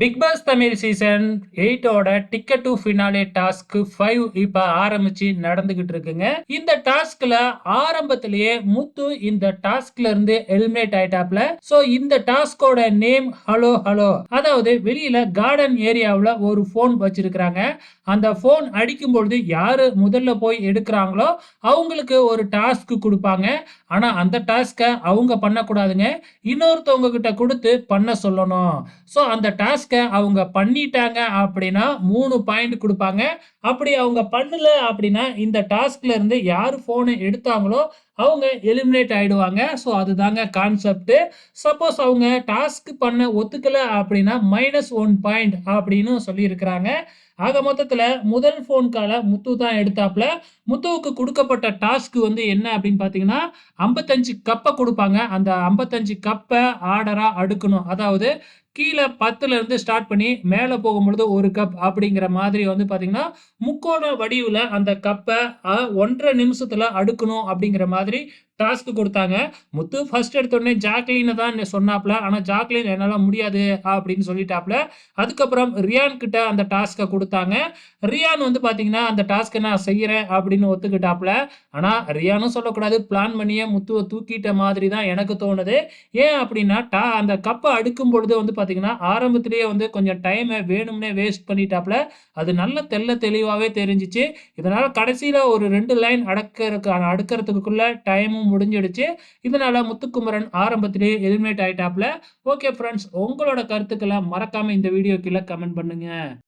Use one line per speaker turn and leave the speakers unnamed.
Big Boss Tamil season 8ஓட ticket to finale task 5 இப்ப ஆரம்பிச்சு நடந்துகிட்டு இருக்குங்க. இந்த டாஸ்க்ல ஆரம்பத்திலேயே முத்து இந்த டாஸ்க்ல இருந்து எலிமினேட் ஆயிட்டாப்ல. சோ இந்த டாஸ்கோட நேம் ஹலோ ஹலோ. அதாவது வெளியில கார்டன் ஏரியாவுல ஒரு போன் வச்சிருக்காங்க. அந்த போன் அடிக்கும் பொழுது யாரு முதல்ல போய் எடுக்கிறாங்களோ அவங்களுக்கு ஒரு டாஸ்க் கொடுப்பாங்க. ஆனா அந்த டாஸ்க அவங்க பண்ணக்கூடாதுங்க. இன்னொருத்தவங்க கிட்ட கொடுத்து பண்ண சொல்லணும். சோ அந்த டாஸ்க அவங்க பண்ணிட்டாங்க அப்படின்னா 3 பாயிண்ட் குடுப்பாங்க. அப்படி அவங்க பண்ணல அப்படின்னா இந்த டாஸ்க்ல இருந்து யாரு போன எடுத்தாங்களோ அவங்க எலிமினேட் ஆயிடுவாங்க. சோ அதுதாங்க கான்செப்ட். சப்போஸ் அவங்க டாஸ்க் பண்ண ஒத்துக்கல அப்படின்னா -1 பாயிண்ட் அப்படின்னு சொல்லியிருக்கிறாங்க. ஆக மொத்தத்துல முதல் ஃபோன் கால முத்து தான் எடுத்தாப்ல. முத்துவுக்கு குடுக்கப்பட்ட டாஸ்க் வந்து என்ன அப்படின்னு பார்த்தீங்கன்னா, 55 கப்ப குடுப்பாங்க. அந்த 55 கப்ப ஆர்டரா அடுக்கணும். அதாவது கீழ 10ல இருந்து ஸ்டார்ட் பண்ணி மேல போகும்பொழுது 1 கப் அப்படிங்கிற மாதிரி வந்து பார்த்தீங்கன்னா, முக்கோண வடிவுல அந்த கப்ப 1 1/2 நிமிஷத்துல அடுக்கணும் அப்படிங்கிற மாதிரி டாஸ்க் குடுத்தாங்க. முத்து ஃபர்ஸ்ட் எடுத்தோனே ஜாக்லின தான் சொன்னாப்ல. ஆனா ஜாக்லின் என்னால முடியாது அப்படின்னு சொல்லிட்டாப்ல. அதுக்கப்புறம் ரியான் கிட்ட அந்த டாஸ்க்க குடுத்தாங்க. ரியான் வந்து பார்த்தீங்கன்னா, அந்த டாஸ்க்க நான் செய்றேன் அப்படின்னு ஒத்துக்கிட்டாப்ல. ஆனா ரியானும் சொல்லக்கூடாது, பிளான் பண்ணியே முத்துவ தூக்கிட்ட மாதிரி தான் எனக்கு தோணுது. ஏன் அப்படின்னா, அந்த கப்ப அடுக்கும் பொழுது வந்து பார்த்தீங்கன்னா, ஆரம்பத்திலேயே வந்து கொஞ்சம் டைம வேணும்னே வேஸ்ட் பண்ணிட்டாப்ல. அது நல்ல தெள்ள தெளிவாவே தெரிஞ்சுச்சு. இதனால கடைசியில ஒரு 2 லைன் அடுக்கறதுக்குள்ள டைமும் முடிஞ்சிடுச்சு. இதனால முத்துக்குமரன் ஆரம்பத்திலேயே எலிமினேட் ஆயிட்டாப்ல. ஓகே ஃபிரெண்ட்ஸ், உங்களோட கருத்துக்கள மறக்காம இந்த வீடியோ கீழ கமெண்ட் பண்ணுங்க.